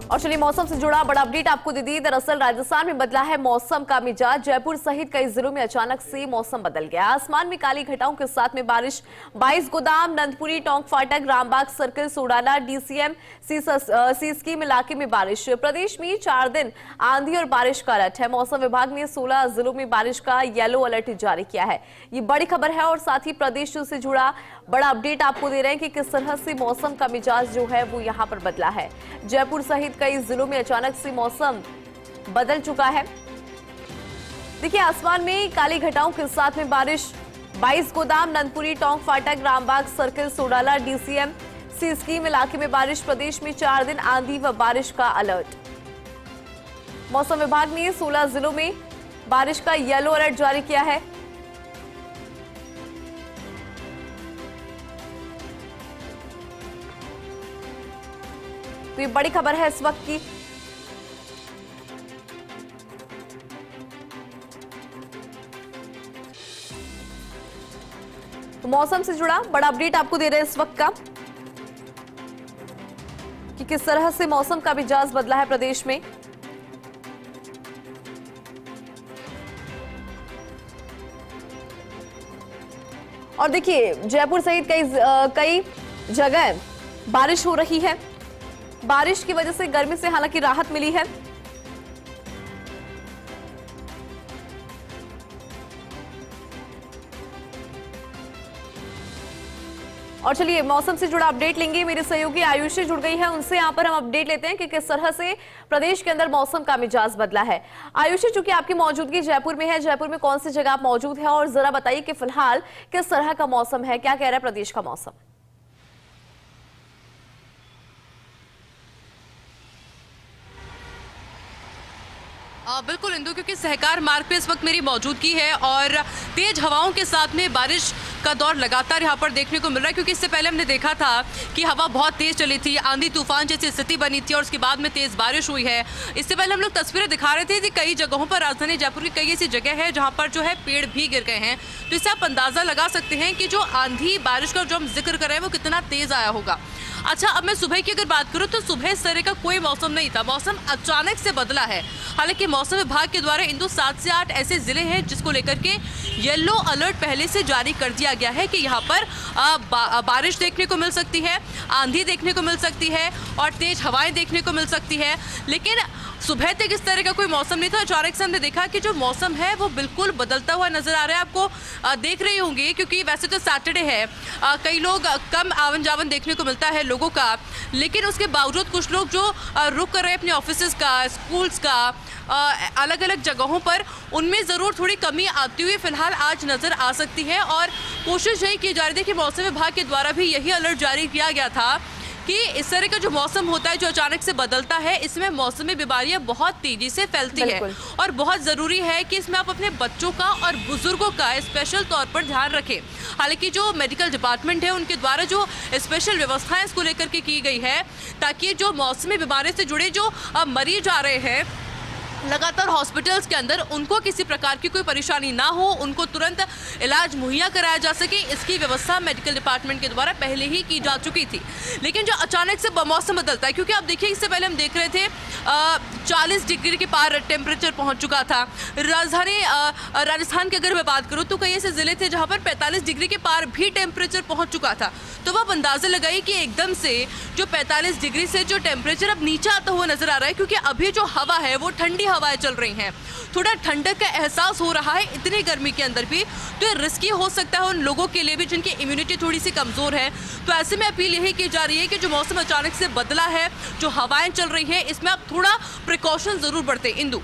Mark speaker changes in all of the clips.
Speaker 1: और चलिए मौसम से जुड़ा बड़ा अपडेट आपको दे दी। दरअसल राजस्थान में बदला है मौसम का मिजाज। जयपुर सहित कई जिलों में अचानक से मौसम बदल गया। आसमान में काली घटाओं के साथ में बारिश। 22 गोदाम, नंदपुरी, टोंक फाटक, रामबाग सर्किल, सोडाला, डीसीएम, सीस्कीम इलाके में बारिश। प्रदेश में 4 दिन आंधी और बारिश का अलर्ट है। मौसम विभाग ने 16 जिलों में बारिश का येलो अलर्ट जारी किया है। ये बड़ी खबर है और साथ ही प्रदेश से जुड़ा बड़ा अपडेट आपको दे रहे हैं कि किस तरह से मौसम का मिजाज जो है वो यहाँ पर बदला है। जयपुर सहित कई जिलों में अचानक से मौसम बदल चुका है। देखिए आसमान में काली घटाओं के साथ में बारिश। 22 गोदाम, नंदपुरी, टोंक फाटक, रामबाग सर्किल, सोडाला, डीसीएम, सीस्कीम इलाके में बारिश। प्रदेश में 4 दिन आंधी व बारिश का अलर्ट। मौसम विभाग ने 16 जिलों में बारिश का येलो अलर्ट जारी किया है। तो ये बड़ी खबर है इस वक्त की। तो मौसम से जुड़ा बड़ा अपडेट आपको दे रहे हैं इस वक्त का कि किस तरह से मौसम का मिजाज बदला है प्रदेश में। और देखिए जयपुर सहित कई जगह बारिश हो रही है। बारिश की वजह से गर्मी से हालांकि राहत मिली है। और चलिए मौसम से जुड़ा अपडेट लेंगे। मेरे सहयोगी आयुषी जुड़ गई है, उनसे यहां पर हम अपडेट लेते हैं कि किस तरह से प्रदेश के अंदर मौसम का मिजाज बदला है। आयुषी, चूंकि आपकी मौजूदगी जयपुर में है, जयपुर में कौन सी जगह आप मौजूद है और जरा बताइए कि फिलहाल किस तरह का मौसम है, क्या कह रहा है प्रदेश का मौसम।
Speaker 2: बिल्कुल इंदु, क्योंकि सहकार मार्ग पे इस वक्त मेरी मौजूदगी है और तेज हवाओं के साथ में बारिश का दौर लगातार यहाँ पर देखने को मिल रहा है। क्योंकि इससे पहले हमने देखा था कि हवा बहुत तेज चली थी, आंधी तूफान जैसी स्थिति बनी थी और उसके बाद में तेज बारिश हुई है। इससे पहले हम लोग तस्वीरें दिखा रहे थे कि कई जगहों पर राजधानी जयपुर की कई ऐसी जगह है जहाँ पर जो है पेड़ भी गिर गए हैं। तो इससे आप अंदाजा लगा सकते हैं कि जो आंधी बारिश का जो हम जिक्र कर रहे हैं वो कितना तेज आया होगा। अच्छा, अब मैं सुबह की अगर बात करूं तो सुबह इस तरह का कोई मौसम नहीं था, मौसम अचानक से बदला है। हालांकि मौसम विभाग के द्वारा इंदु 7 से 8 ऐसे जिले हैं जिसको लेकर के येलो अलर्ट पहले से जारी कर दिया गया है कि यहाँ पर बारिश देखने को मिल सकती है, आंधी देखने को मिल सकती है और तेज हवाएं देखने को मिल सकती है। लेकिन सुबह तक इस तरह का कोई मौसम नहीं था। अचानक से हमने देखा कि जो मौसम है वो बिल्कुल बदलता हुआ नजर आ रहा है। आपको देख रही होंगी, क्योंकि वैसे तो सैटरडे है, कई लोग कम आवन जावन देखने को मिलता है लोगों का, लेकिन उसके बावजूद कुछ लोग जो रुक कर रहे हैं अपने ऑफिसेज का, स्कूल्स का, अलग अलग जगहों पर, उनमें ज़रूर थोड़ी कमी आती हुई फिलहाल आज नज़र आ सकती है। और कोशिश यही की जा रही थी कि मौसम विभाग के द्वारा भी यही अलर्ट जारी किया गया था कि इस तरह का जो मौसम होता है जो अचानक से बदलता है, इसमें मौसमी बीमारियां बहुत तेजी से फैलती है और बहुत ज़रूरी है कि इसमें आप अपने बच्चों का और बुजुर्गों का स्पेशल तौर पर ध्यान रखें। हालांकि जो मेडिकल डिपार्टमेंट है उनके द्वारा जो स्पेशल व्यवस्थाएं इसको लेकर के की गई है ताकि जो मौसमी बीमारी से जुड़े जो मरीज आ रहे हैं लगातार हॉस्पिटल्स के अंदर, उनको किसी प्रकार की कोई परेशानी ना हो, उनको तुरंत इलाज मुहैया कराया जा सके, इसकी व्यवस्था मेडिकल डिपार्टमेंट के द्वारा पहले ही की जा चुकी थी। लेकिन जो अचानक से मौसम बदलता है, क्योंकि आप देखिए इससे पहले हम देख रहे थे 40 डिग्री के पार टेम्परेचर पहुंच चुका था। राजधानी राजस्थान की अगर मैं बात करूं तो कई ऐसे जिले थे जहां पर 45 डिग्री के पार भी टेम्परेचर पहुंच चुका था। तो आप अंदाजा लगाइए कि एकदम से जो 45 डिग्री से जो टेम्परेचर अब नीचे आता हुआ नजर आ रहा है, क्योंकि अभी जो हवा है वो ठंडी हवाएं चल रही हैं, थोड़ा ठंडक का एहसास हो रहा है इतनी गर्मी के अंदर भी। तो ये रिस्की हो सकता है उन लोगों के लिए भी जिनकी इम्यूनिटी थोड़ी सी कमजोर है। तो ऐसे में अपील यही की जा रही है कि जो मौसम अचानक से बदला है, जो हवाएं चल रही हैं, इसमें आप थोड़ा प्रिकॉशन जरूर बरतें। इंदु,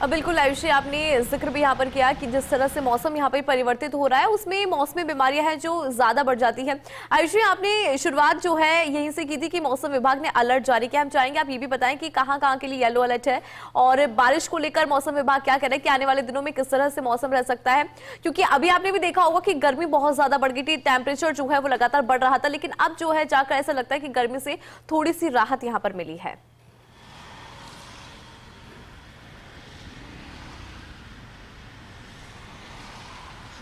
Speaker 1: बिल्कुल आयुषी, आपने जिक्र भी यहाँ पर किया कि जिस तरह से मौसम यहाँ पर परिवर्तित हो रहा है उसमें मौसमी बीमारियां हैं जो ज्यादा बढ़ जाती हैं। आयुषी, आपने शुरुआत जो है यहीं से की थी कि मौसम विभाग ने अलर्ट जारी किया। हम चाहेंगे आप ये भी बताएं कि कहाँ कहाँ के लिए येलो अलर्ट है और बारिश को लेकर मौसम विभाग क्या कह रहा है कि आने वाले दिनों में किस तरह से मौसम रह सकता है। क्योंकि अभी आपने भी देखा होगा कि गर्मी बहुत ज्यादा बढ़ गई थी, टेम्परेचर जो है वो लगातार बढ़ रहा था, लेकिन अब जो है जाकर ऐसा लगता है कि गर्मी से थोड़ी सी राहत यहाँ पर मिली है।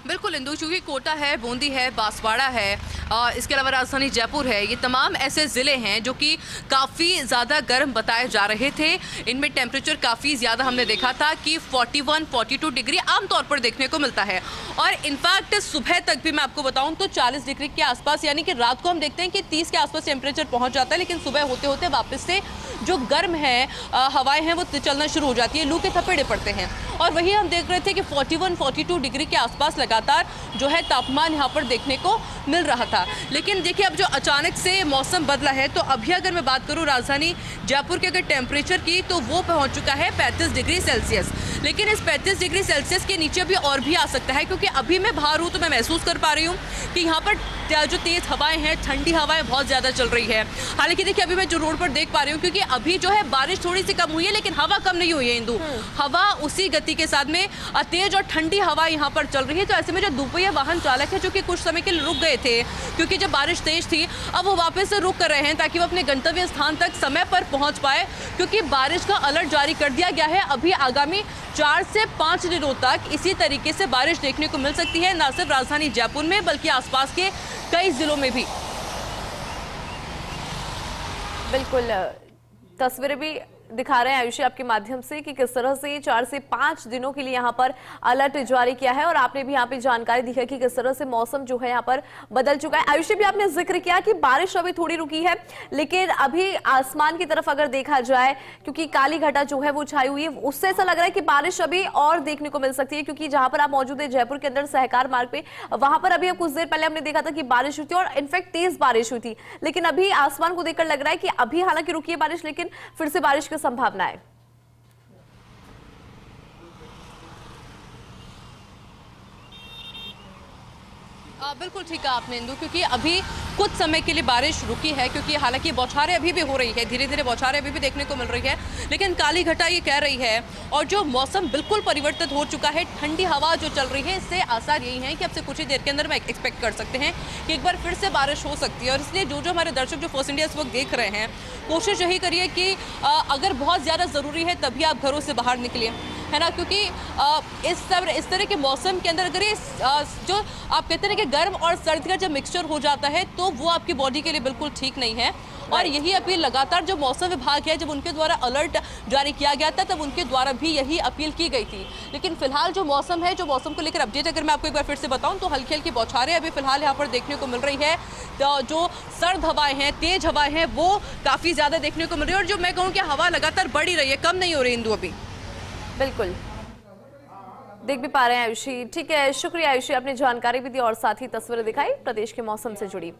Speaker 2: बिल्कुल इंदु, चूंकि कोटा है, बूंदी है, बांसवाड़ा है, इसके अलावा राजधानी जयपुर है, ये तमाम ऐसे ज़िले हैं जो कि काफ़ी ज़्यादा गर्म बताए जा रहे थे। इनमें टेम्परेचर काफ़ी ज़्यादा हमने देखा था कि 41-42 डिग्री आमतौर पर देखने को मिलता है। और इनफैक्ट सुबह तक भी मैं आपको बताऊं तो 40 डिग्री के आसपास, यानी कि रात को हम देखते हैं कि 30 के आसपास टेम्परेचर पहुंच जाता है, लेकिन सुबह होते होते वापस से जो गर्म है हवाएं हैं वो चलना शुरू हो जाती है, लू के थपेड़े पड़ते हैं। और वही हम देख रहे थे कि 41-42 डिग्री के आसपास लगातार जो है तापमान यहाँ पर देखने को मिल रहा था। लेकिन देखिए अब जो अचानक से मौसम बदला है, तो अभी अगर मैं बात करूँ राजधानी जयपुर के अगर टेम्परेचर की, तो वो पहुँच चुका है 35 डिग्री सेल्सियस। लेकिन इस 35 डिग्री सेल्सियस के नीचे भी और भी आ सकता है, क्योंकि अभी मैं बाहर हूँ तो मैं महसूस कर पा रही हूँ कि यहाँ पर जो तेज़ हवाएं हैं, ठंडी हवाएं बहुत ज़्यादा चल रही है। हालांकि देखिए अभी मैं जो रोड पर देख पा रही हूँ, क्योंकि अभी जो है बारिश थोड़ी सी कम हुई है, लेकिन हवा कम नहीं हुई है इंदु। हवा उसी गति के साथ में तेज और ठंडी हवा यहाँ पर चल रही है। तो ऐसे में जो दोपहिया वाहन चालक है, जो कि कुछ समय के लिए रुक गए थे क्योंकि जब बारिश तेज थी, अब वो वापस से रुक कर रहे हैं ताकि वो अपने गंतव्य स्थान तक समय पर पहुंच पाए, क्योंकि बारिश का अलर्ट जारी कर दिया गया है। अभी आगामी 4 से 5 दिनों तक इसी तरीके से बारिश देखने को मिल सकती है, न सिर्फ राजधानी जयपुर में बल्कि आसपास के कई जिलों में भी।
Speaker 1: बिल्कुल, तस्वीरें भी दिखा रहे हैं आयुषी आपके माध्यम से कि किस तरह से 4 से 5 दिनों के लिए यहाँ पर अलर्ट जारी किया है, और आपने भी यहाँ पे जानकारी दी है कि किस तरह से मौसम जो है यहाँ पर बदल चुका है। आयुषी भी आपने जिक्र किया कि बारिश अभी थोड़ी रुकी है, लेकिन अभी आसमान की तरफ अगर देखा जाए, क्योंकि काली घटा जो है वो छाई हुई है, उससे ऐसा लग रहा है कि बारिश अभी और देखने को मिल सकती है। क्योंकि जहां पर आप मौजूद है जयपुर के अंदर सहकार मार्ग पे, वहां पर अभी कुछ देर पहले हमने देखा था कि बारिश हुई थी और इनफैक्ट तेज बारिश हुई थी, लेकिन अभी आसमान को देखकर लग रहा है कि अभी हालांकि रुकी है बारिश, लेकिन फिर से बारिश की संभावना है।
Speaker 2: बिल्कुल ठीक है आपने इंदु, क्योंकि अभी कुछ समय के लिए बारिश रुकी है, क्योंकि हालांकि बौछारें अभी भी हो रही है, धीरे धीरे बौछारें अभी भी देखने को मिल रही है, लेकिन काली घटा ये कह रही है और जो मौसम बिल्कुल परिवर्तित हो चुका है, ठंडी हवा जो चल रही है, इससे आसार यही है कि अब से कुछ ही देर के अंदर मैं एक्सपेक्ट कर सकते हैं कि एक बार फिर से बारिश हो सकती है। और इसलिए जो हमारे दर्शक जो फर्स्ट इंडिया इस वक्त देख रहे हैं, कोशिश यही करिए कि अगर बहुत ज़्यादा ज़रूरी है तभी आप घरों से बाहर निकलिए, है ना, क्योंकि इस तरह के मौसम के अंदर अगर ये जो आप कहते हैं कि गर्म और सर्द का जब मिक्सचर हो जाता है, तो वो आपकी बॉडी के लिए बिल्कुल ठीक नहीं है। और यही अपील लगातार जो मौसम विभाग है, जब उनके द्वारा अलर्ट जारी किया गया था, तब उनके द्वारा भी यही अपील की गई थी। लेकिन फिलहाल जो मौसम है, जो मौसम को लेकर अपडेट अगर मैं आपको एक बार फिर से बताऊं, तो हल्की हल्की बौछारें अभी फिलहाल यहाँ पर देखने को मिल रही है। तो जो सर्द हवाएं हैं, तेज हवाएं हैं, वो काफ़ी ज़्यादा देखने को मिल रही है। और जो मैं कहूँ कि हवा लगातार बढ़ी रही है, कम नहीं हो रही इंदु अभी।
Speaker 1: बिल्कुल देख भी पा रहे हैं आयुषी। ठीक है, शुक्रिया आयुषी, आपने जानकारी भी दी और साथ ही तस्वीरें दिखाई प्रदेश के मौसम से जुड़ी।